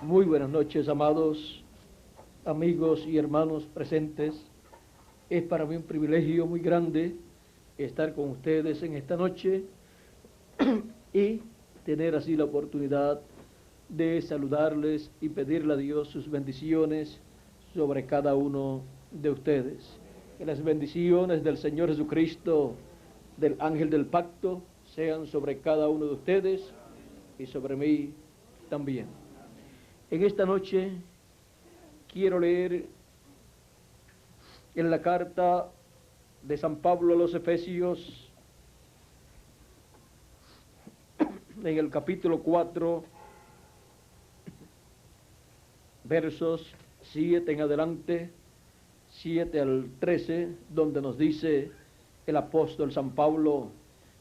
Muy buenas noches, amados amigos y hermanos presentes. Es para mí un privilegio muy grande estar con ustedes en esta noche y tener así la oportunidad de saludarles y pedirle a Dios sus bendiciones sobre cada uno de ustedes. Que las bendiciones del Señor Jesucristo, del ángel del pacto, sean sobre cada uno de ustedes y sobre mí también. En esta noche quiero leer en la carta de San Pablo a los Efesios, en el capítulo 4, versos 7 en adelante, 7 al 13, donde nos dice el apóstol San Pablo: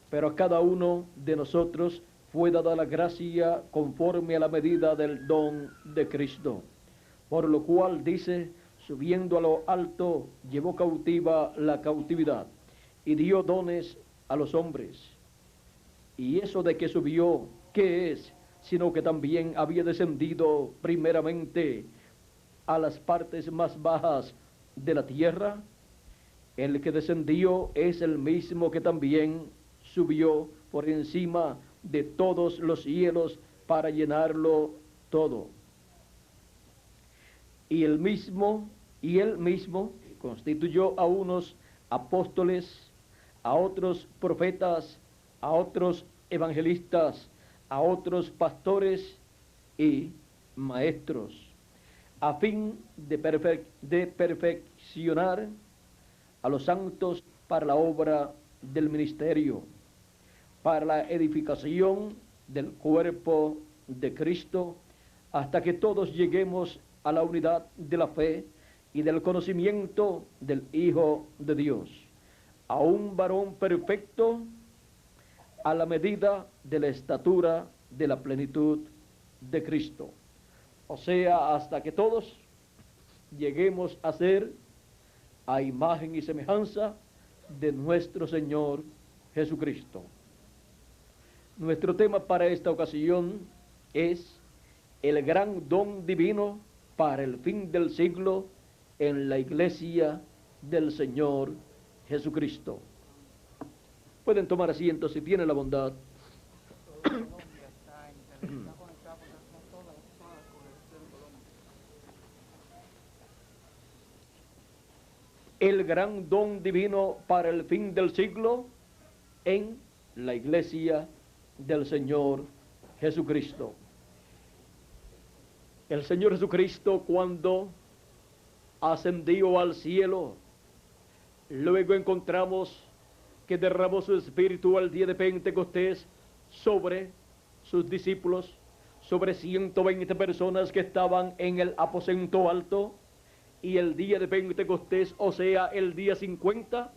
pero a cada uno de nosotros fue dada la gracia conforme a la medida del don de Cristo. Por lo cual dice: subiendo a lo alto, llevó cautiva la cautividad y dio dones a los hombres. Y eso de que subió, ¿qué es? Sino que también había descendido primeramente a las partes más bajas de la tierra. El que descendió es el mismo que también subió por encima de todos los cielos para llenarlo todo. Y él mismo constituyó a unos apóstoles, a otros profetas, a otros evangelistas, a otros pastores y maestros, a fin de perfeccionar a los santos para la obra del ministerio, para la edificación del cuerpo de Cristo, hasta que todos lleguemos a la unidad de la fe y del conocimiento del Hijo de Dios, a un varón perfecto, a la medida de la estatura de la plenitud de Cristo. O sea, hasta que todos lleguemos a ser a imagen y semejanza de nuestro Señor Jesucristo. Nuestro tema para esta ocasión es el gran don divino para el fin del siglo en la iglesia del Señor Jesucristo. Pueden tomar asiento si tienen la bondad. El gran don divino para el fin del siglo en la iglesia del Señor Jesucristo. El Señor Jesucristo, cuando ascendió al cielo, luego encontramos que derramó su espíritu al día de Pentecostés sobre sus discípulos, sobre 120 personas que estaban en el aposento alto. Y el día de Pentecostés, o sea, el día 50,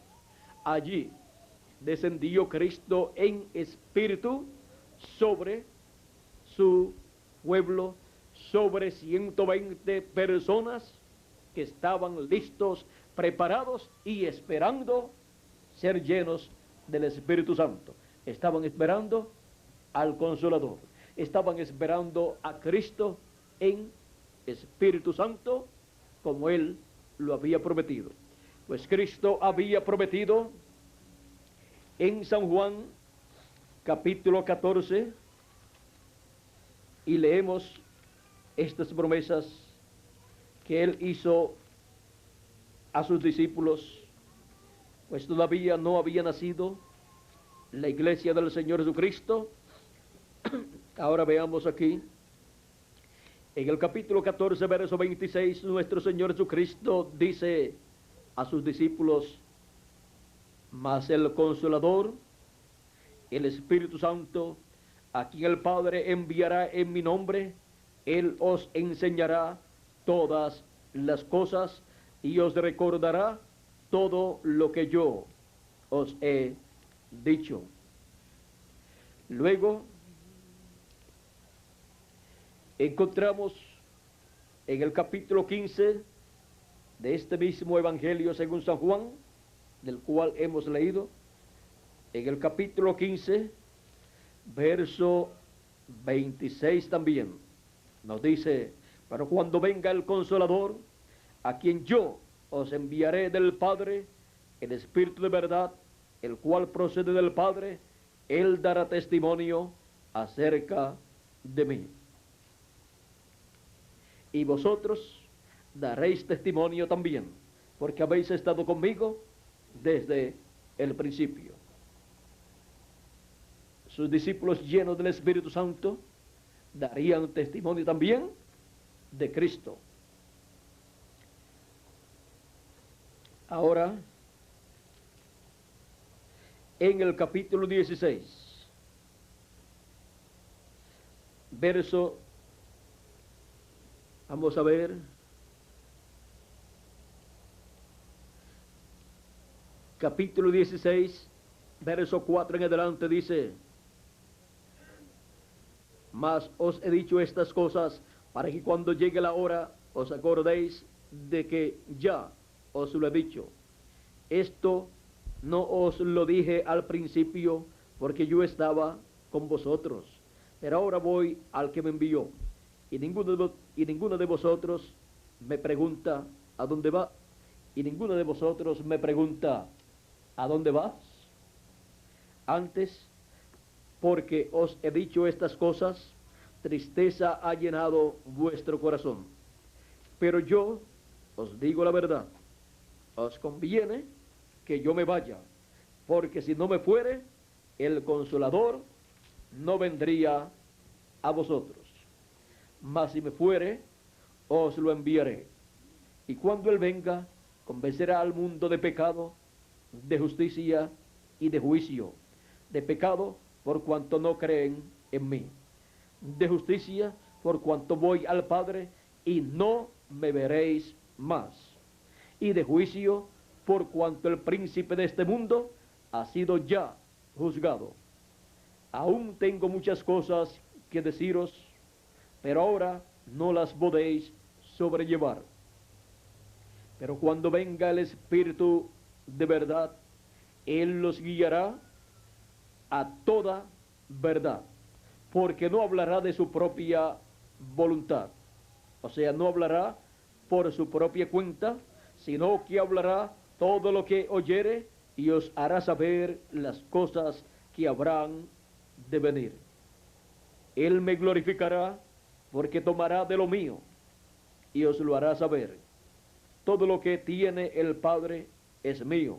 allí descendió Cristo en espíritu sobre su pueblo, sobre 120 personas que estaban listos, preparados y esperando ser llenos del Espíritu Santo. Estaban esperando al Consolador, estaban esperando a Cristo en Espíritu Santo, como Él lo había prometido. Pues Cristo había prometido en San Juan capítulo 14, y leemos estas promesas que Él hizo a sus discípulos, pues todavía no había nacido la iglesia del Señor Jesucristo. Ahora veamos aquí, en el capítulo 14, verso 26, nuestro Señor Jesucristo dice a sus discípulos: mas el Consolador, el Espíritu Santo, a quien el Padre enviará en mi nombre, Él os enseñará todas las cosas y os recordará todo lo que yo os he dicho. Luego encontramos en el capítulo 15 de este mismo Evangelio según San Juan, del cual hemos leído, en el capítulo 15, verso 26 también. Nos dice, pero cuando venga el Consolador, a quien yo os enviaré del Padre, el Espíritu de verdad, el cual procede del Padre, Él dará testimonio acerca de mí. Y vosotros daréis testimonio también, porque habéis estado conmigo desde el principio. Sus discípulos llenos del Espíritu Santo darían testimonio también de Cristo. Ahora, en el capítulo 16, verso, vamos a ver, capítulo 16, verso 4 en adelante dice, mas os he dicho estas cosas para que cuando llegue la hora os acordéis de que ya os lo he dicho. Esto no os lo dije al principio porque yo estaba con vosotros, pero ahora voy al que me envió. Y ninguno de vosotros me pregunta a dónde va. Y ninguno de vosotros me pregunta a dónde vas. Antes, porque os he dicho estas cosas, tristeza ha llenado vuestro corazón. Pero yo os digo la verdad, os conviene que yo me vaya, porque si no me fuere, el Consolador no vendría a vosotros. Mas si me fuere, os lo enviaré. Y cuando Él venga, convencerá al mundo de pecado, de justicia y de juicio. De pecado, por cuanto no creen en mí. De justicia, por cuanto voy al Padre y no me veréis más. Y de juicio, por cuanto el príncipe de este mundo ha sido ya juzgado. Aún tengo muchas cosas que deciros, pero ahora no las podéis sobrellevar. Pero cuando venga el Espíritu de verdad, Él los guiará a toda verdad, porque no hablará de su propia voluntad, o sea, no hablará por su propia cuenta, sino que hablará todo lo que oyere y os hará saber las cosas que habrán de venir. Él me glorificará porque tomará de lo mío y os lo hará saber. Todo lo que tiene el Padre es mío.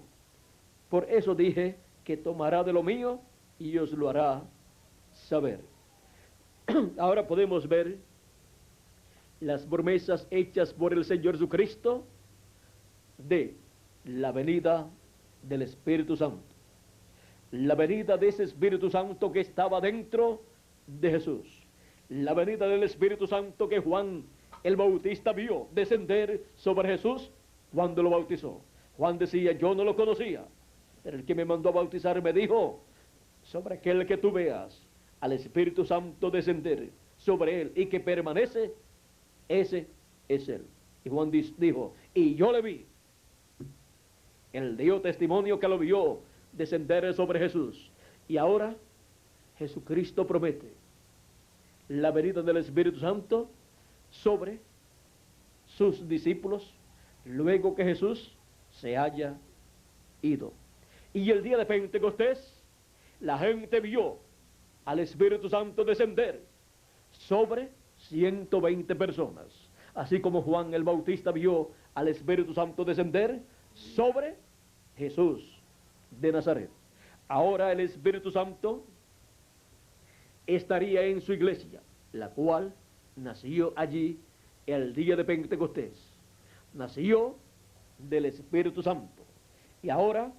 Por eso dije que tomará de lo mío y os lo hará saber. Ahora podemos ver las promesas hechas por el Señor Jesucristo de la venida del Espíritu Santo. La venida de ese Espíritu Santo que estaba dentro de Jesús. La venida del Espíritu Santo que Juan el Bautista vio descender sobre Jesús cuando lo bautizó. Juan decía, yo no lo conocía, pero el que me mandó a bautizar me dijo, sobre aquel que tú veas al Espíritu Santo descender sobre él y que permanece, ese es él. Y Juan dijo, y yo le vi. Él dio testimonio que lo vio descender sobre Jesús. Y ahora Jesucristo promete la venida del Espíritu Santo sobre sus discípulos luego que Jesús se haya ido. Y el día de Pentecostés, la gente vio al Espíritu Santo descender sobre 120 personas, así como Juan el Bautista vio al Espíritu Santo descender sobre Jesús de Nazaret. Ahora el Espíritu Santo estaría en su iglesia, la cual nació allí el día de Pentecostés. Nació del Espíritu Santo. Y ahora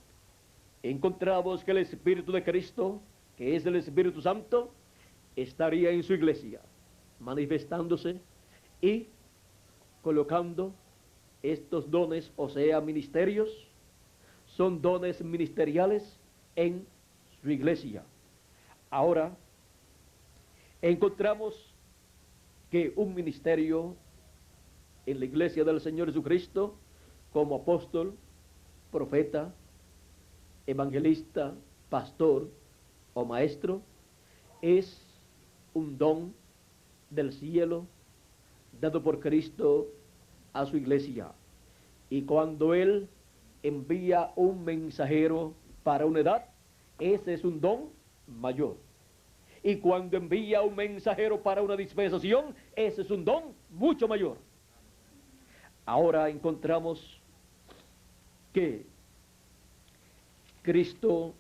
encontramos que el Espíritu de Cristo, que es el Espíritu Santo, estaría en su iglesia, manifestándose y colocando estos dones, o sea, ministerios, son dones ministeriales en su iglesia. Ahora encontramos que un ministerio en la iglesia del Señor Jesucristo, como apóstol, profeta, evangelista, pastor o maestro, es un don del cielo dado por Cristo a su iglesia. Y cuando Él envía un mensajero para una edad, ese es un don mayor. Y cuando envía un mensajero para una dispensación, ese es un don mucho mayor. Ahora encontramos que Cristo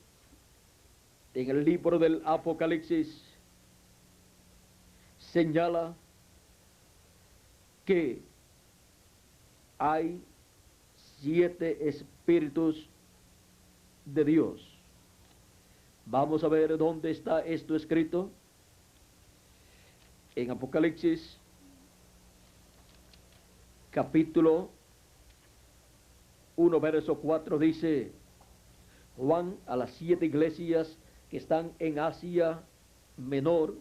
en el libro del Apocalipsis señala que hay 7 espíritus de Dios. Vamos a ver dónde está esto escrito. En Apocalipsis, capítulo 1, verso 4, dice Juan a las 7 iglesias que están en Asia Menor.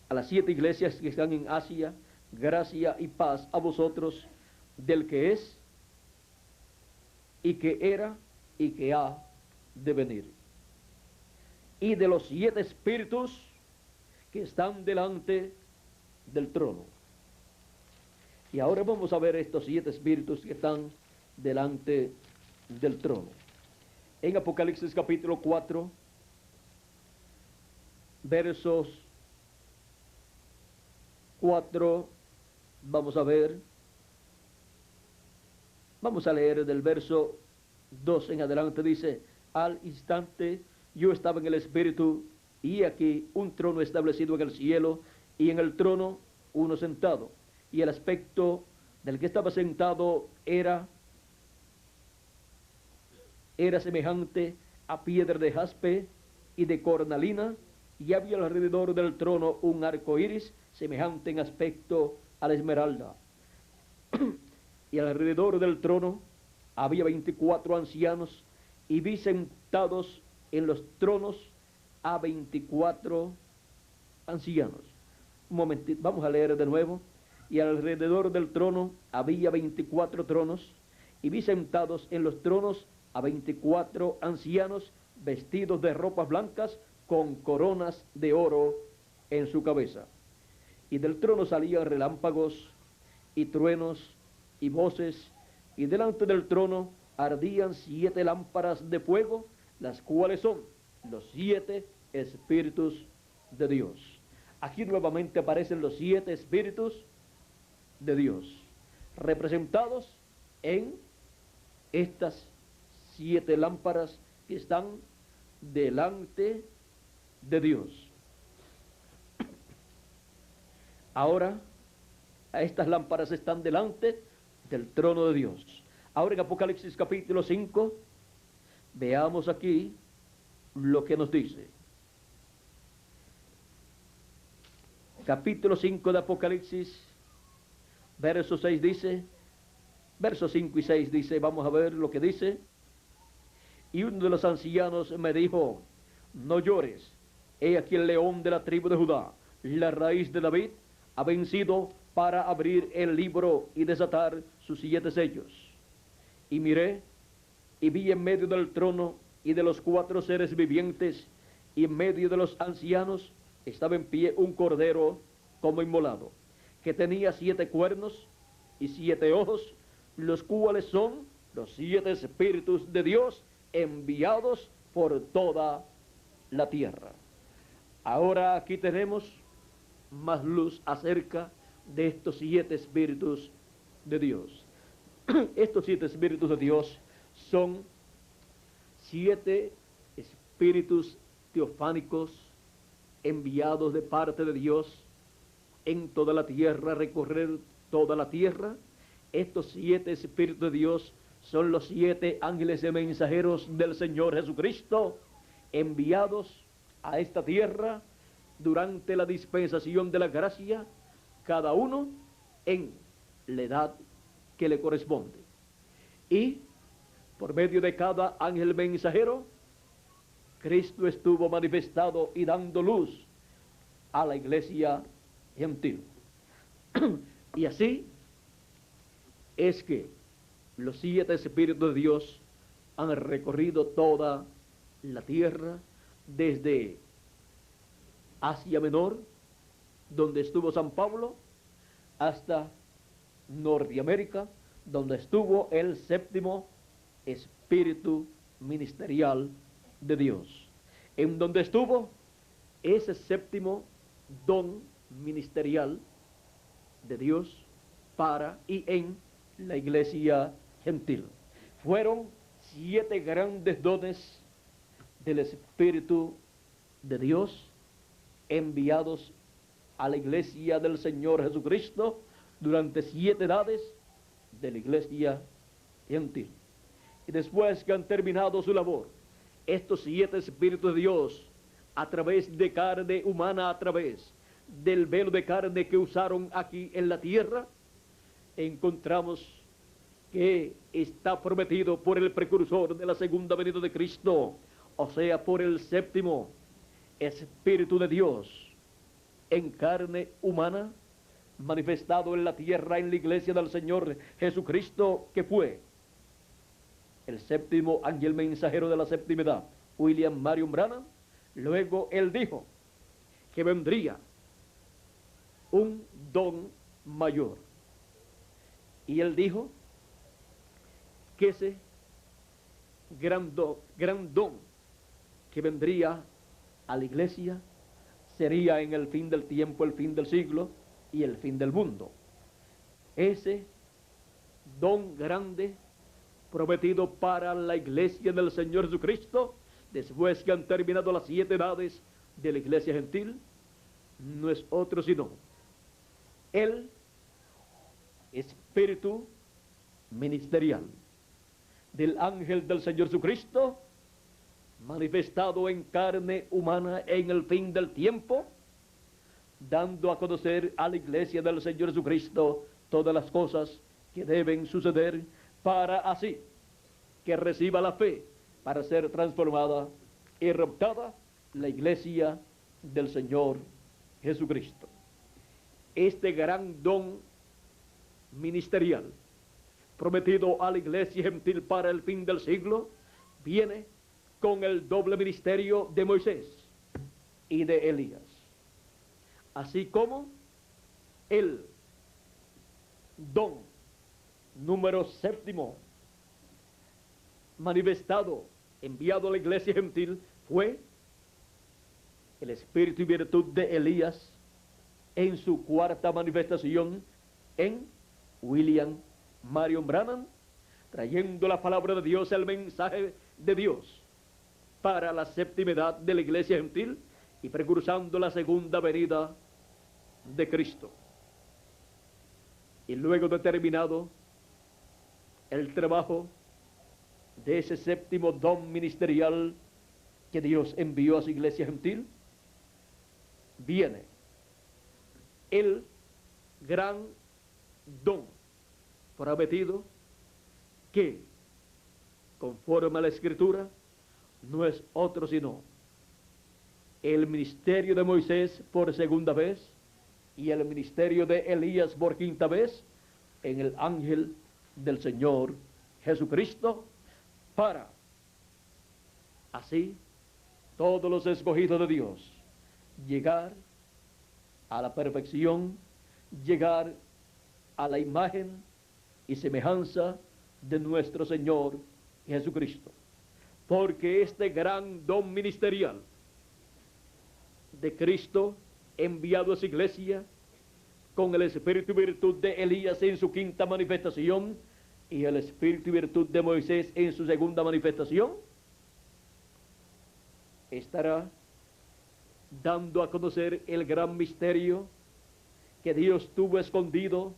A las 7 iglesias que están en Asia, gracia y paz a vosotros del que es, y que era, y que ha de venir. Y de los 7 espíritus que están delante del trono. Y ahora vamos a ver estos 7 espíritus que están delante del trono. En Apocalipsis capítulo 4, versos 4, vamos a ver, vamos a leer del verso 2 en adelante, dice, al instante yo estaba en el espíritu, y aquí un trono establecido en el cielo, y en el trono uno sentado, y el aspecto del que estaba sentado era semejante a piedra de jaspe y de cornalina, y había alrededor del trono un arco iris semejante en aspecto a la esmeralda. Y alrededor del trono había 24 ancianos, y vi sentados en los tronos a 24 ancianos. Un momentito, vamos a leer de nuevo. Y alrededor del trono había 24 tronos, y vi sentados en los tronos a 24 ancianos vestidos de ropas blancas con coronas de oro en su cabeza. Y del trono salían relámpagos y truenos y voces, y delante del trono ardían 7 lámparas de fuego, las cuales son los 7 espíritus de Dios. Aquí nuevamente aparecen los 7 espíritus de Dios, representados en estas 7 lámparas que están delante de Dios. Ahora, estas lámparas están delante del trono de Dios. Ahora en Apocalipsis capítulo 5, veamos aquí lo que nos dice. Capítulo 5 de Apocalipsis, verso 6 dice, versos 5 y 6 dice, vamos a ver lo que dice. Y uno de los ancianos me dijo, no llores, he aquí el león de la tribu de Judá, la raíz de David, ha vencido para abrir el libro y desatar sus 7 sellos. Y miré, y vi en medio del trono y de los 4 seres vivientes, y en medio de los ancianos, estaba en pie un cordero como inmolado, que tenía 7 cuernos y 7 ojos, los cuales son los 7 espíritus de Dios enviados por toda la tierra. Ahora aquí tenemos más luz acerca de estos 7 espíritus de Dios. Estos 7 espíritus de Dios son 7 espíritus teofánicos enviados de parte de Dios en toda la tierra, recorrer toda la tierra. Estos 7 espíritus de Dios son los 7 ángeles y mensajeros del Señor Jesucristo, enviados a esta tierra durante la dispensación de la gracia, cada uno en la edad que le corresponde. Y por medio de cada ángel mensajero, Cristo estuvo manifestado y dando luz a la iglesia gentil. Y así es que los 7 espíritus de Dios han recorrido toda la tierra, desde Asia Menor, donde estuvo San Pablo, hasta Norteamérica, donde estuvo el séptimo espíritu ministerial de Dios, en donde estuvo ese séptimo don ministerial de Dios para y en la iglesia gentil. Fueron 7 grandes dones del Espíritu de Dios enviados a la iglesia del Señor Jesucristo durante 7 edades de la iglesia gentil. Y después que han terminado su labor, estos 7 espíritus de Dios, a través de carne humana, a través del velo de carne que usaron aquí en la tierra, encontramos que está prometido por el precursor de la segunda venida de Cristo, o sea, por el séptimo Espíritu de Dios en carne humana, manifestado en la tierra, en la iglesia del Señor Jesucristo, que fue el séptimo ángel mensajero de la séptima edad, William Marion Branham. Luego él dijo que vendría un don mayor, y él dijo que ese gran don que vendría a la iglesia sería en el fin del tiempo, el fin del siglo y el fin del mundo. Ese don grande prometido para la iglesia del Señor Jesucristo, después que han terminado las 7 edades de la iglesia gentil, no es otro sino el espíritu ministerial del ángel del Señor Jesucristo, manifestado en carne humana en el fin del tiempo, dando a conocer a la iglesia del Señor Jesucristo todas las cosas que deben suceder para así que reciba la fe para ser transformada y raptada la iglesia del Señor Jesucristo. Este gran don ministerial prometido a la iglesia gentil para el fin del siglo viene con el doble ministerio de Moisés y de Elías, así como el don número 7 manifestado, enviado a la iglesia gentil, fue el espíritu y virtud de Elías en su 4ª manifestación en William Marion Branham, trayendo la palabra de Dios, el mensaje de Dios para la 7ª edad de la iglesia gentil y precursando la segunda venida de Cristo. Y luego de terminado el trabajo de ese 7º don ministerial que Dios envió a su iglesia gentil, viene el gran don prometido que, conforme a la Escritura, no es otro sino el ministerio de Moisés por 2ª vez y el ministerio de Elías por 5ª vez en el ángel del Señor Jesucristo, para así todos los escogidos de Dios llegar a la perfección, llegar a la imagen y semejanza de nuestro Señor Jesucristo. Porque este gran don ministerial de Cristo enviado a su iglesia con el espíritu y virtud de Elías en su 5ª manifestación y el espíritu y virtud de Moisés en su 2ª manifestación, estará dando a conocer el gran misterio que Dios tuvo escondido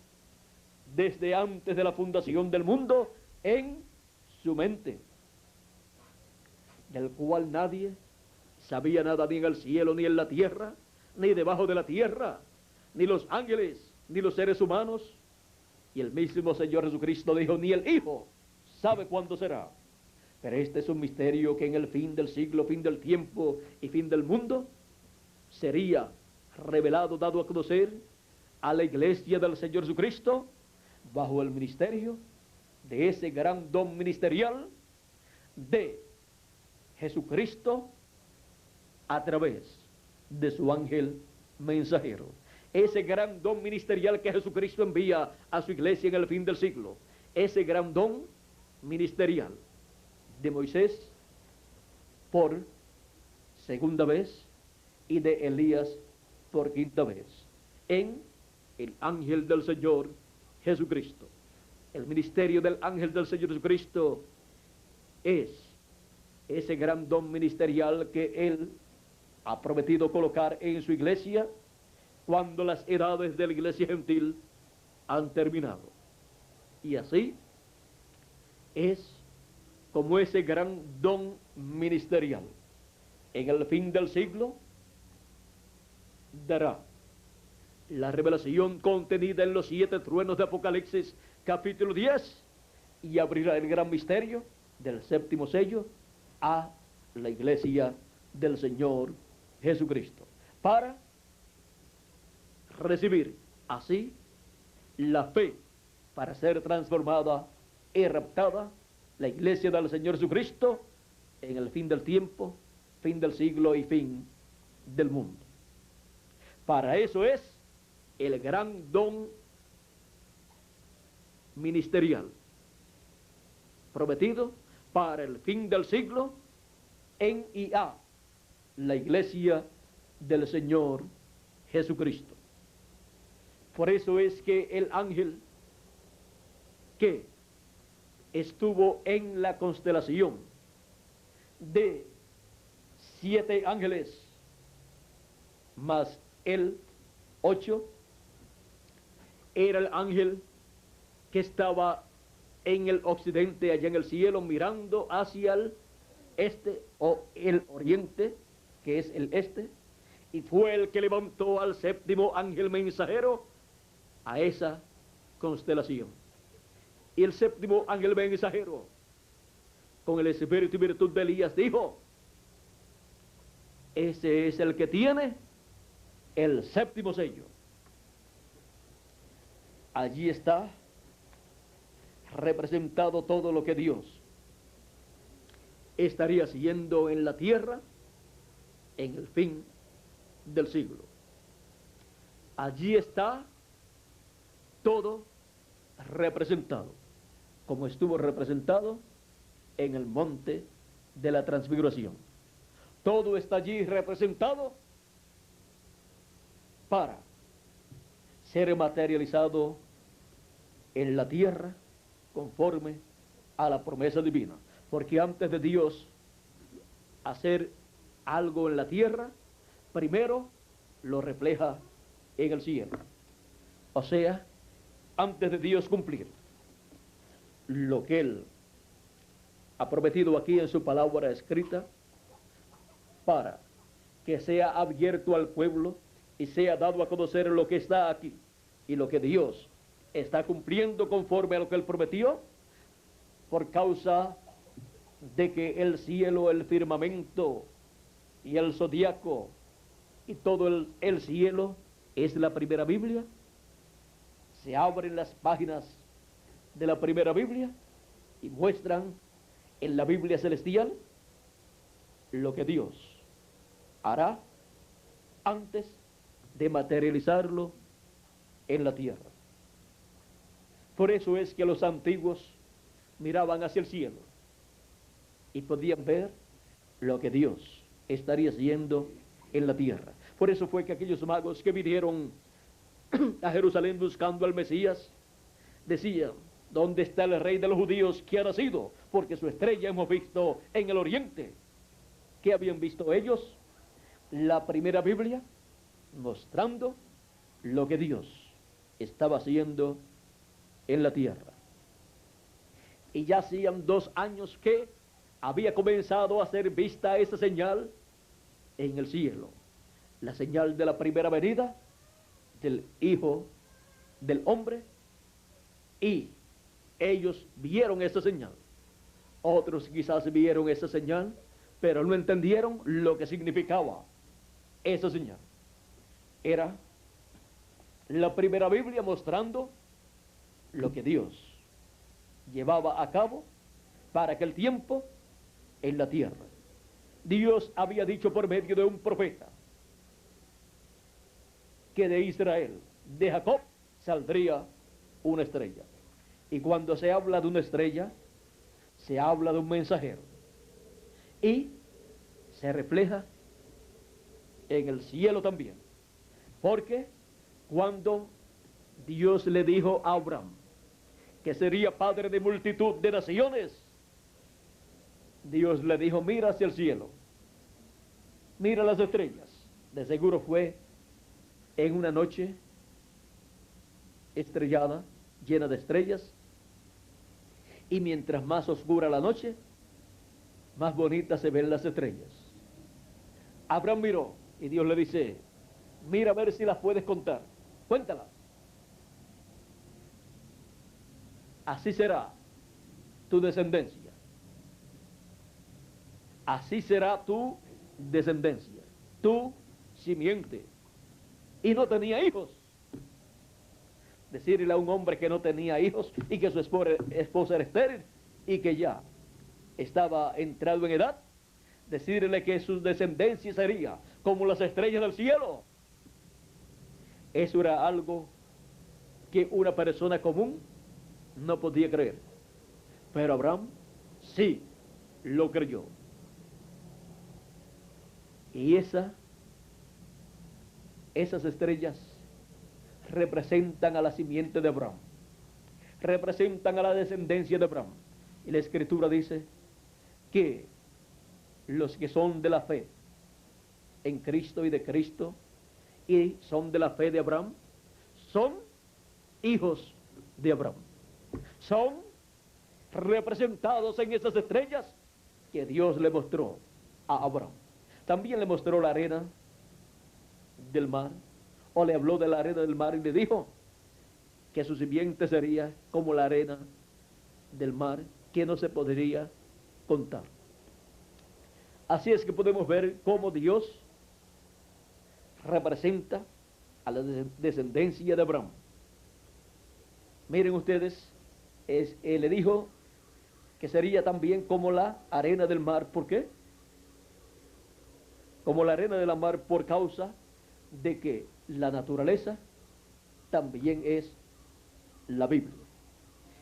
desde antes de la fundación del mundo en su mente, del cual nadie sabía nada, ni en el cielo, ni en la tierra, ni debajo de la tierra, ni los ángeles, ni los seres humanos. Y el mismo Señor Jesucristo dijo, ni el Hijo sabe cuándo será. Pero este es un misterio que en el fin del siglo, fin del tiempo y fin del mundo sería revelado, dado a conocer a la iglesia del Señor Jesucristo bajo el ministerio de ese gran don ministerial de Jesucristo, a través de su ángel mensajero. Ese gran don ministerial que Jesucristo envía a su iglesia en el fin del siglo. Ese gran don ministerial de Moisés por segunda vez y de Elías por quinta vez en el ángel del Señor Jesucristo. El ministerio del ángel del Señor Jesucristo es ese gran don ministerial que Él ha prometido colocar en su iglesia cuando las edades de la iglesia gentil han terminado. Y así es como ese gran don ministerial en el fin del siglo dará la revelación contenida en los 7 truenos de Apocalipsis capítulo 10 y abrirá el gran misterio del séptimo sello a la iglesia del Señor Jesucristo para recibir así la fe para ser transformada y raptada la iglesia del Señor Jesucristo en el fin del tiempo, fin del siglo y fin del mundo. Para eso es el gran don ministerial prometido para el fin del siglo en y a la iglesia del Señor Jesucristo. Por eso es que el ángel que estuvo en la constelación de 7 ángeles más el 8 era el ángel que estaba en el occidente, allá en el cielo, mirando hacia el este o el oriente, que es el este, y fue el que levantó al séptimo ángel mensajero a esa constelación. Y el séptimo ángel mensajero, con el espíritu y virtud de Elías, dijo: ese es el que tiene el séptimo sello. Allí está representado todo lo que Dios estaría haciendo en la tierra en el fin del siglo. Allí está todo representado, como estuvo representado en el monte de la transfiguración. Todo está allí representado para ser materializado en la tierra conforme a la promesa divina. Porque antes de Dios hacer algo en la tierra, primero lo refleja en el cielo. O sea, antes de Dios cumplir lo que Él ha prometido aquí en su palabra escrita, para que sea abierto al pueblo y sea dado a conocer lo que está aquí y lo que Dios está cumpliendo conforme a lo que Él prometió, por causa de que el cielo, el firmamento y el zodiaco y todo el cielo es la primera Biblia. Se abren las páginas de la primera Biblia y muestran en la Biblia celestial lo que Dios hará antes de materializarlo en la tierra. Por eso es que los antiguos miraban hacia el cielo y podían ver lo que Dios estaría haciendo en la tierra. Por eso fue que aquellos magos que vinieron a Jerusalén buscando al Mesías decían: ¿dónde está el rey de los judíos que ha nacido? Porque su estrella hemos visto en el oriente. ¿Qué habían visto ellos? La primera Biblia mostrando lo que Dios estaba haciendo en la tierra. Y ya hacían 2 años que había comenzado a ser vista esa señal en el cielo, la señal de la primera venida del Hijo del Hombre, y ellos vieron esa señal. Otros quizás vieron esa señal, pero no entendieron lo que significaba esa señal. Era la primera Biblia mostrando lo que Dios llevaba a cabo para aquel tiempo en la tierra. Dios había dicho por medio de un profeta que de Israel, de Jacob, saldría una estrella. Y cuando se habla de una estrella, se habla de un mensajero. Y se refleja en el cielo también. Porque cuando Dios le dijo a Abraham que sería padre de multitud de naciones, Dios le dijo, mira hacia el cielo, mira las estrellas. De seguro fue en una noche estrellada, llena de estrellas, y mientras más oscura la noche, más bonitas se ven las estrellas. Abraham miró y Dios le dice, mira a ver si las puedes contar, cuéntalas. Así será tu descendencia. Así será tu descendencia, tu simiente. Y no tenía hijos. Decirle a un hombre que no tenía hijos y que su esposa era estéril y que ya estaba entrado en edad, decirle que su descendencia sería como las estrellas del cielo. Eso era algo que una persona común no podía creer. Pero Abraham sí lo creyó. Y esas estrellas representan a la simiente de Abraham, representan a la descendencia de Abraham. Y la Escritura dice que los que son de la fe en Cristo y de Cristo y son de la fe de Abraham, son hijos de Abraham. Son representados en esas estrellas que Dios le mostró a Abraham. También le mostró la arena del mar, o le habló de la arena del mar y le dijo que su simiente sería como la arena del mar, que no se podría contar. Así es que podemos ver cómo Dios representa a la descendencia de Abraham. Miren ustedes, le dijo que sería también como la arena del mar. ¿Por qué? Como la arena del mar, por causa de que la naturaleza también es la Biblia.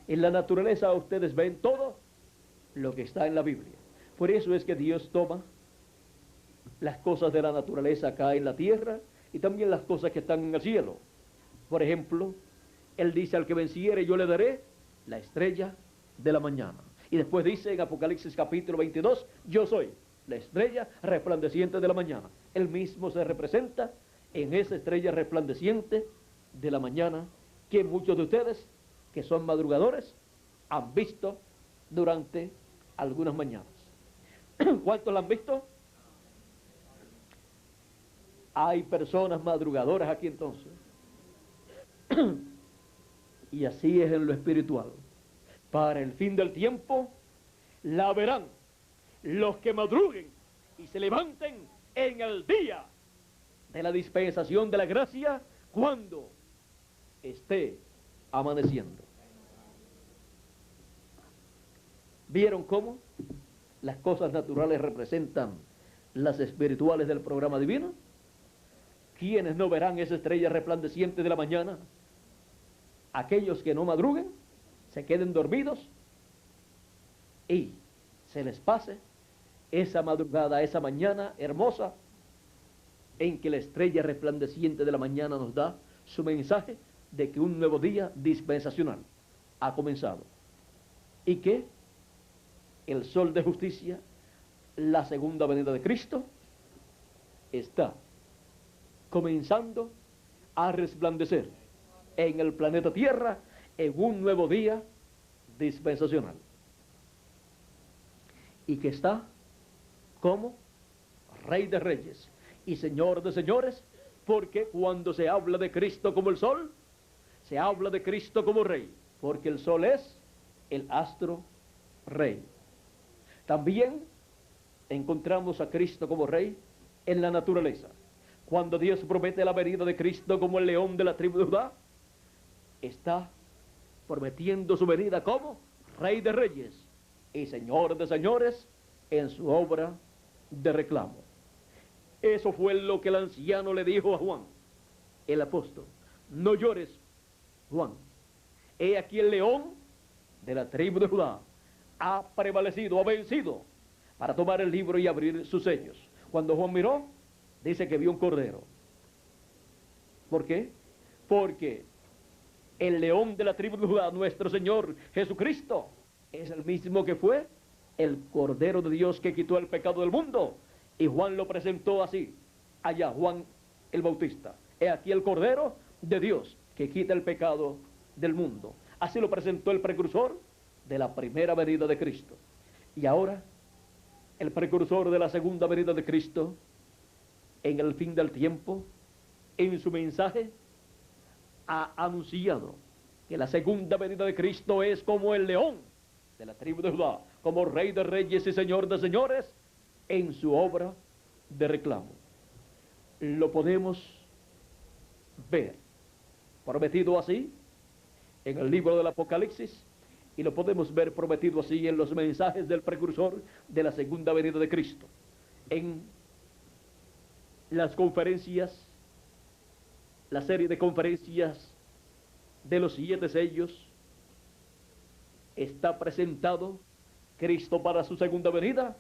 En la naturaleza ustedes ven todo lo que está en la Biblia. Por eso es que Dios toma las cosas de la naturaleza acá en la tierra y también las cosas que están en el cielo. Por ejemplo, Él dice, al que venciere yo le daré la estrella de la mañana. Y después dice en Apocalipsis capítulo 22, yo soy la estrella resplandeciente de la mañana. Él mismo se representa en esa estrella resplandeciente de la mañana que muchos de ustedes, que son madrugadores, han visto durante algunas mañanas. ¿Cuántos la han visto? Hay personas madrugadoras aquí entonces. Y así es en lo espiritual. Para el fin del tiempo, la verán los que madruguen y se levanten en el día de la dispensación de la gracia, cuando esté amaneciendo. ¿Vieron cómo las cosas naturales representan las espirituales del programa divino? ¿Quiénes no verán esa estrella resplandeciente de la mañana? Aquellos que no madruguen, se queden dormidos y se les pase esa madrugada, esa mañana hermosa en que la estrella resplandeciente de la mañana nos da su mensaje de que un nuevo día dispensacional ha comenzado y que el sol de justicia, la segunda venida de Cristo, está comenzando a resplandecer en el planeta Tierra en un nuevo día dispensacional, y que está como Rey de Reyes y Señor de Señores, porque cuando se habla de Cristo como el sol, se habla de Cristo como Rey, porque el sol es el astro Rey. También encontramos a Cristo como Rey en la naturaleza. Cuando Dios promete la venida de Cristo como el león de la tribu de Judá, está prometiendo su venida como Rey de Reyes y Señor de Señores en su obra de reclamo. Eso fue lo que el anciano le dijo a Juan el apóstol: no llores, Juan. He aquí el león de la tribu de Judá ha prevalecido, ha vencido, para tomar el libro y abrir sus sellos. Cuando Juan miró, dice que vio un cordero. ¿Por qué? Porque el león de la tribu de Judá, nuestro Señor Jesucristo, es el mismo que fue el Cordero de Dios que quitó el pecado del mundo. Y Juan lo presentó así, allá, Juan el Bautista: he aquí el Cordero de Dios que quita el pecado del mundo. Así lo presentó el precursor de la primera venida de Cristo. Y ahora, el precursor de la segunda venida de Cristo, en el fin del tiempo, en su mensaje, ha anunciado que la segunda venida de Cristo es como el león de la tribu de Judá, como Rey de Reyes y Señor de Señores, en su obra de reclamo. Lo podemos ver prometido así en el libro del Apocalipsis, y lo podemos ver prometido así en los mensajes del precursor de la segunda venida de Cristo. En las conferencias, la serie de conferencias de los 7 sellos, está presentado Cristo para su segunda venida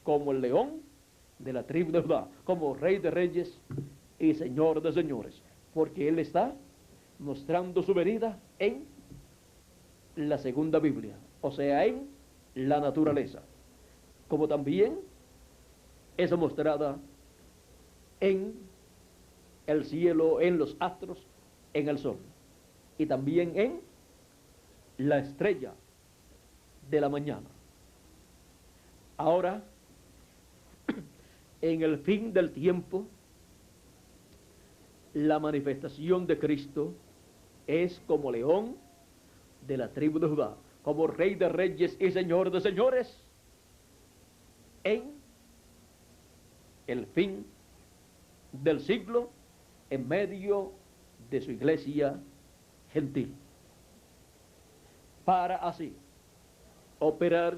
como el león de la tribu de Judá, como Rey de Reyes y Señor de Señores, porque Él está mostrando su venida en la segunda Biblia, o sea, en la naturaleza, como también es mostrada en el cielo, en los astros, en el sol, y también en la estrella de la mañana. Ahora, en el fin del tiempo, la manifestación de Cristo es como león de la tribu de Judá, como Rey de Reyes y Señor de Señores, en el fin del siglo, en medio de su iglesia gentil, para así operar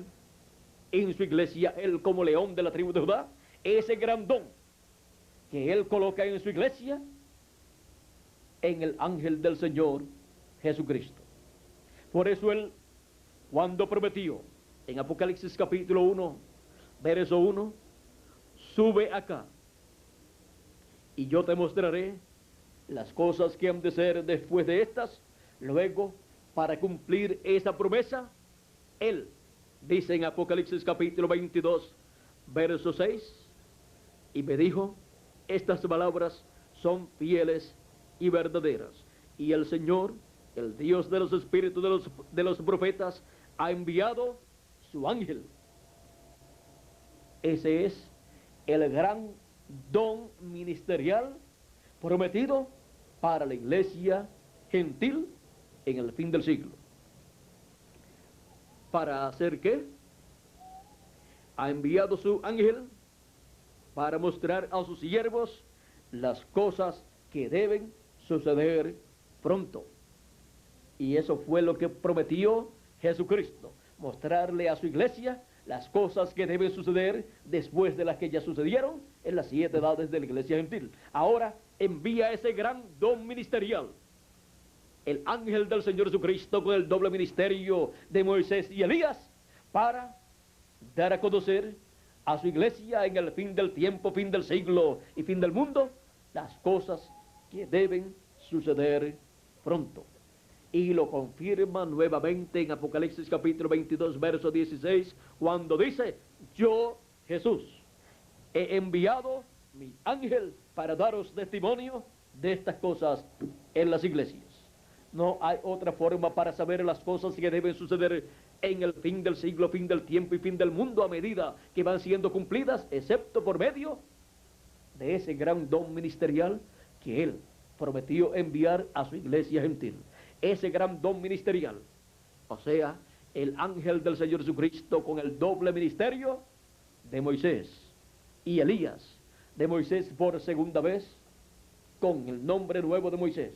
en su iglesia, Él como león de la tribu de Judá, ese gran don que Él coloca en su iglesia, en el ángel del Señor Jesucristo. Por eso Él, cuando prometió en Apocalipsis capítulo 1, verso 1, sube acá y yo te mostraré las cosas que han de ser después de estas. Luego, para cumplir esa promesa, Él dice en Apocalipsis capítulo 22, verso 6, y me dijo: estas palabras son fieles y verdaderas, y el Señor, el Dios de los espíritus de los profetas, ha enviado su ángel. Ese es el gran don ministerial prometido para la iglesia gentil en el fin del siglo. ¿Para hacer qué? Ha enviado su ángel para mostrar a sus siervos las cosas que deben suceder pronto. Y eso fue lo que prometió Jesucristo: mostrarle a su iglesia las cosas que deben suceder después de las que ya sucedieron en las 7 edades de la iglesia gentil. Ahora envía ese gran don ministerial, el ángel del Señor Jesucristo, con el doble ministerio de Moisés y Elías, para dar a conocer a su iglesia en el fin del tiempo, fin del siglo y fin del mundo, las cosas que deben suceder pronto. Y lo confirma nuevamente en Apocalipsis capítulo 22, verso 16, cuando dice: yo, Jesús, he enviado mi ángel para daros testimonio de estas cosas en las iglesias. No hay otra forma para saber las cosas que deben suceder en el fin del siglo, fin del tiempo y fin del mundo, a medida que van siendo cumplidas, excepto por medio de ese gran don ministerial que Él prometió enviar a su iglesia gentil. Ese gran don ministerial, o sea, el ángel del Señor Jesucristo, con el doble ministerio de Moisés y Elías. De Moisés por segunda vez, con el nombre nuevo de Moisés,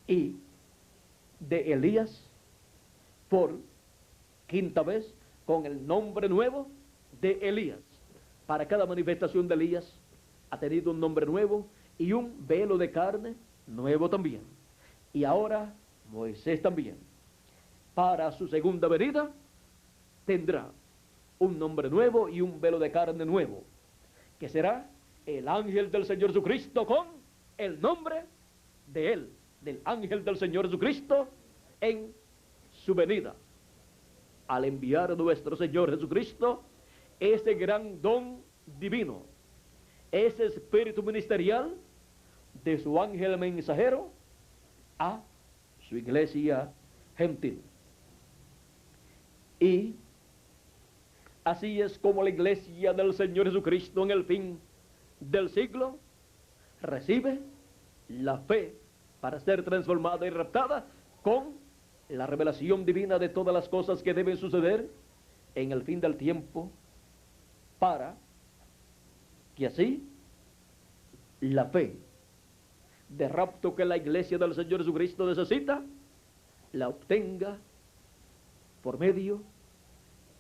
y de Elías por quinta vez, con el nombre nuevo de Elías. Para cada manifestación de Elías ha tenido un nombre nuevo y un velo de carne nuevo también. Y ahora Moisés también, para su segunda venida, tendrá un nombre nuevo y un velo de carne nuevo, que será el ángel del Señor Jesucristo, con el nombre de él, del ángel del Señor Jesucristo, en su venida, al enviar a nuestro Señor Jesucristo ese gran don divino, ese espíritu ministerial de su ángel mensajero a su iglesia gentil. Y así es como la iglesia del Señor Jesucristo en el fin del siglo recibe la fe para ser transformada y raptada con la revelación divina de todas las cosas que deben suceder en el fin del tiempo, para que así la fe de rapto que la iglesia del Señor Jesucristo necesita, la obtenga por medio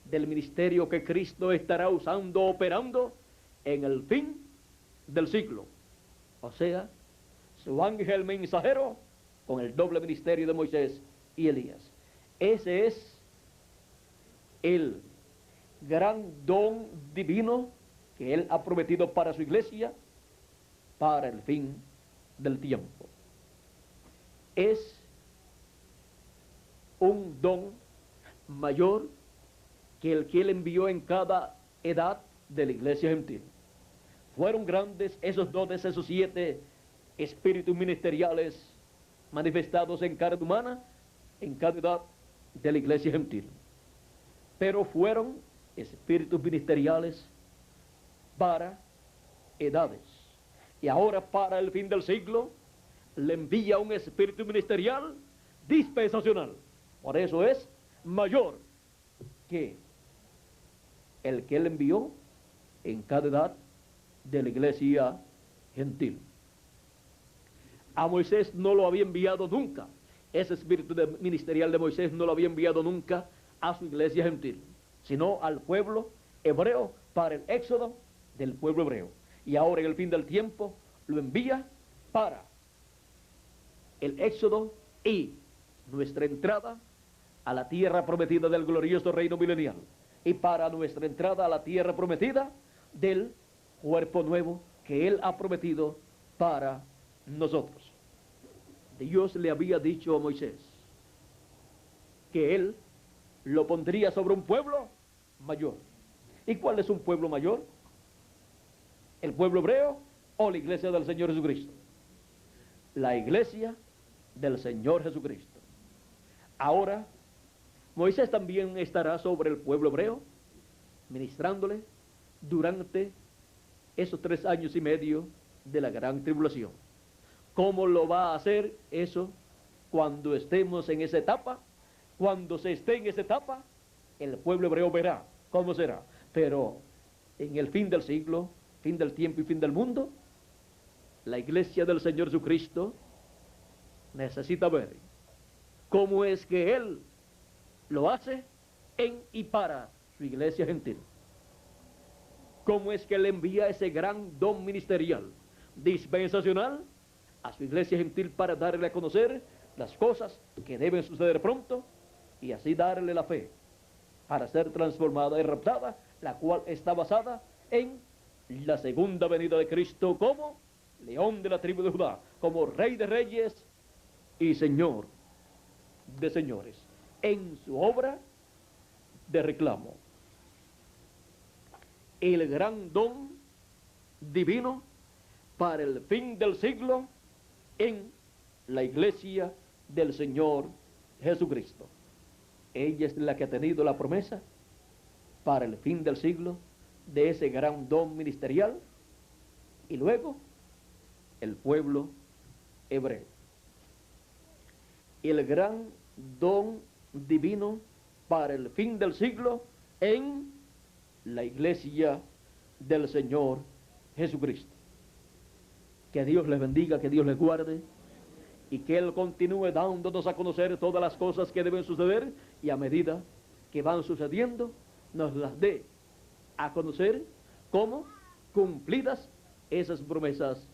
del ministerio que Cristo estará usando, operando en el fin del siglo. O sea, su ángel mensajero con el doble ministerio de Moisés y Elías. Ese es el gran don divino que Él ha prometido para su iglesia para el fin del tiempo. Es un don mayor que el que Él envió en cada edad de la iglesia gentil. Fueron grandes esos dones, esos 7 espíritus ministeriales manifestados en carne humana, en cada edad de la iglesia gentil. Pero fueron espíritus ministeriales para edades. Y ahora, para el fin del siglo, le envía un espíritu ministerial dispensacional. Por eso es mayor que el que Él envió en cada edad de la iglesia gentil. A Moisés no lo había enviado nunca. Ese espíritu ministerial de Moisés no lo había enviado nunca a su iglesia gentil, sino al pueblo hebreo, para el éxodo del pueblo hebreo. Y ahora, en el fin del tiempo, lo envía para el éxodo y nuestra entrada a la tierra prometida del glorioso reino milenial, y para nuestra entrada a la tierra prometida del cuerpo nuevo que Él ha prometido para nosotros. Dios le había dicho a Moisés que Él lo pondría sobre un pueblo mayor. ¿Y cuál es un pueblo mayor? ¿El pueblo hebreo o la iglesia del Señor Jesucristo? La iglesia del Señor Jesucristo. Ahora, Moisés también estará sobre el pueblo hebreo, ministrándole durante esos 3 años y medio de la gran tribulación. ¿Cómo lo va a hacer eso cuando estemos en esa etapa? Cuando se esté en esa etapa, el pueblo hebreo verá cómo será. Pero en el fin del siglo, fin del tiempo y fin del mundo, la iglesia del Señor Jesucristo necesita ver cómo es que Él lo hace en y para su iglesia gentil. Cómo es que Él envía ese gran don ministerial dispensacional a su iglesia gentil para darle a conocer las cosas que deben suceder pronto, y así darle la fe para ser transformada y raptada, la cual está basada en la segunda venida de Cristo como león de la tribu de Judá, como rey de reyes y señor de señores, en su obra de reclamo. El gran don divino para el fin del siglo en la iglesia del Señor Jesucristo. Ella es la que ha tenido la promesa para el fin del siglo de ese gran don ministerial, y luego el pueblo hebreo. El gran don divino para el fin del siglo en la iglesia del Señor Jesucristo. Que Dios les bendiga, que Dios les guarde, y que Él continúe dándonos a conocer todas las cosas que deben suceder, y a medida que van sucediendo, nos las dé a conocer como cumplidas esas promesas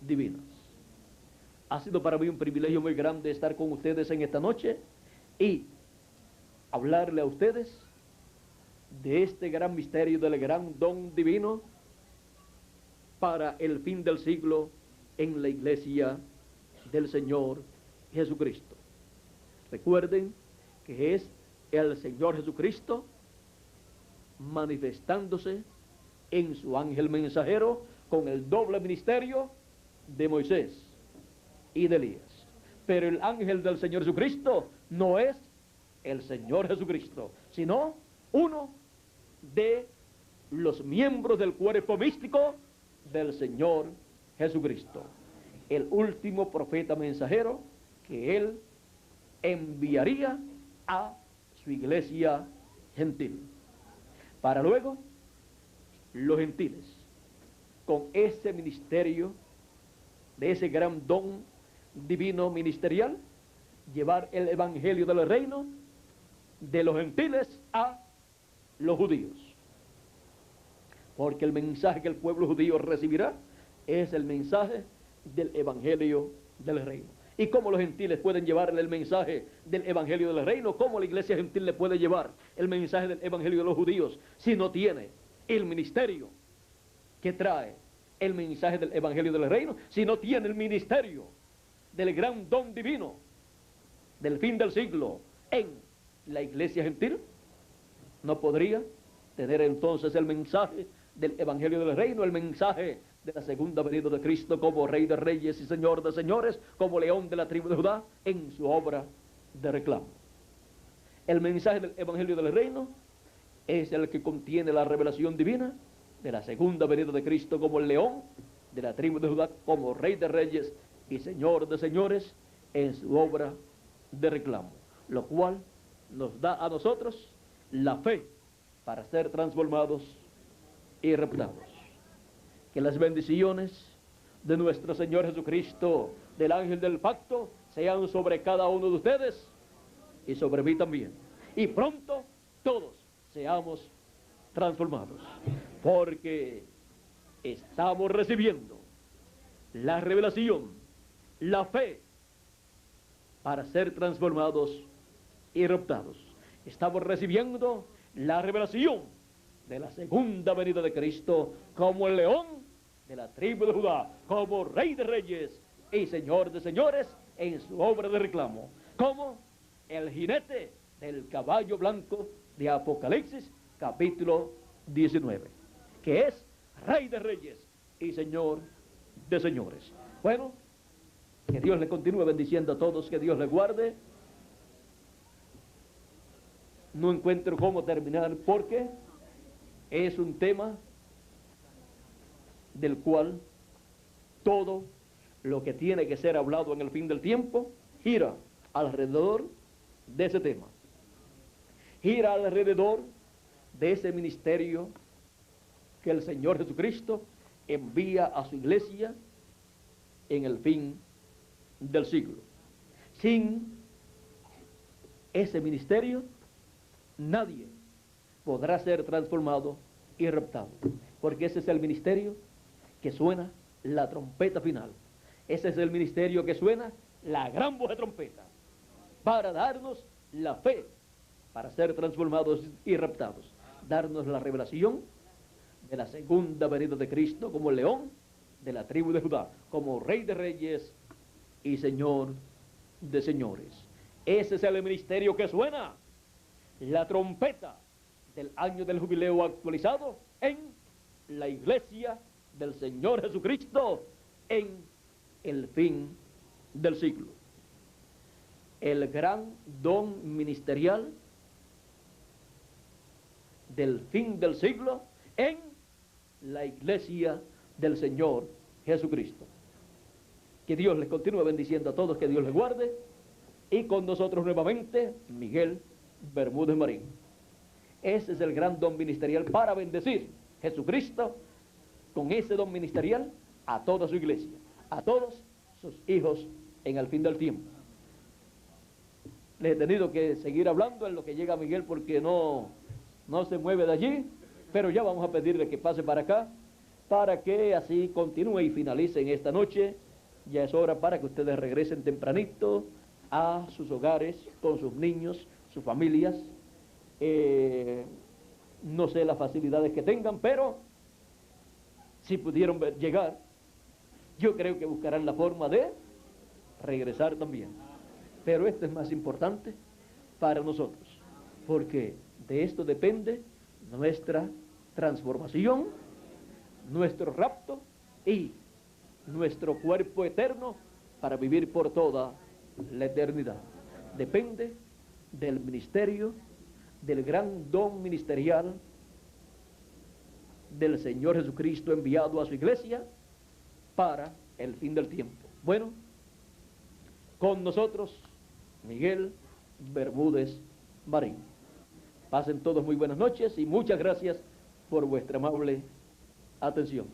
divinas. Ha sido para mí un privilegio muy grande estar con ustedes en esta noche y hablarle a ustedes de este gran misterio, del gran don divino para el fin del siglo en la iglesia del Señor Jesucristo. Recuerden que es el Señor Jesucristo manifestándose en su ángel mensajero con el doble ministerio de Moisés y de Elías. Pero el ángel del Señor Jesucristo no es el Señor Jesucristo, sino uno de los miembros del cuerpo místico del Señor Jesucristo, el último profeta mensajero que Él enviaría a su iglesia gentil, para luego los gentiles, con ese ministerio, de ese gran don divino ministerial, llevar el evangelio del reino de los gentiles a los judíos. Porque el mensaje que el pueblo judío recibirá es el mensaje del evangelio del reino. ¿Y cómo los gentiles pueden llevarle el mensaje del evangelio del reino? ¿Cómo la iglesia gentil le puede llevar el mensaje del evangelio de los judíos si no tiene el ministerio que trae el mensaje del evangelio del reino? Si no tiene el ministerio del gran don divino del fin del siglo en la iglesia gentil, no podría tener entonces el mensaje del evangelio del reino, el mensaje de la segunda venida de Cristo como Rey de Reyes y Señor de Señores, como León de la tribu de Judá en su obra de reclamo. El mensaje del evangelio del reino es el que contiene la revelación divina de la segunda venida de Cristo como el León de la tribu de Judá, como Rey de Reyes y Señor de Señores en su obra de reclamo, lo cual nos da a nosotros la fe para ser transformados y reputados. Que las bendiciones de nuestro Señor Jesucristo, del ángel del pacto, sean sobre cada uno de ustedes y sobre mí también. Y pronto todos seamos transformados, porque estamos recibiendo la revelación, la fe para ser transformados y reputados. Estamos recibiendo la revelación de la segunda venida de Cristo como el León de la tribu de Judá, como Rey de Reyes y Señor de Señores en su obra de reclamo, como el jinete del caballo blanco de Apocalipsis capítulo 19, que es Rey de Reyes y Señor de Señores. Bueno, que Dios le continúe bendiciendo a todos, que Dios le guarde. No encuentro cómo terminar porque es un tema del cual todo lo que tiene que ser hablado en el fin del tiempo gira alrededor de ese tema. Gira alrededor de ese ministerio que el Señor Jesucristo envía a su iglesia en el fin del siglo. Sin ese ministerio, nadie podrá ser transformado y raptado, porque ese es el ministerio que suena la trompeta final. Ese es el ministerio que suena la gran voz de trompeta para darnos la fe para ser transformados y raptados, darnos la revelación de la segunda venida de Cristo como el León de la tribu de Judá, como Rey de Reyes y Señor de Señores. Ese es el ministerio que suena la trompeta del año del jubileo actualizado en la iglesia del Señor Jesucristo en el fin del siglo. El gran don ministerial del fin del siglo en la iglesia del Señor Jesucristo. Que Dios les continúe bendiciendo a todos, que Dios les guarde, y con nosotros nuevamente Miguel Bermúdez Marín. Ese es el gran don ministerial para bendecir Jesucristo con ese don ministerial a toda su iglesia, a todos sus hijos en el fin del tiempo. Les he tenido que seguir hablando en lo que llega Miguel porque no se mueve de allí, pero ya vamos a pedirle que pase para acá para que así continúe y finalice en esta noche Ya es hora para que ustedes regresen tempranito a sus hogares con sus niños, sus familias. No sé las facilidades que tengan, pero si pudieron llegar, yo creo que buscarán la forma de regresar también. Pero esto es más importante para nosotros, porque de esto depende nuestra transformación, nuestro rapto y nuestro cuerpo eterno para vivir por toda la eternidad. Depende del ministerio, del gran don ministerial del Señor Jesucristo enviado a su iglesia para el fin del tiempo. Bueno, con nosotros Miguel Bermúdez Marín. Pasen todos muy buenas noches y muchas gracias por vuestra amable atención.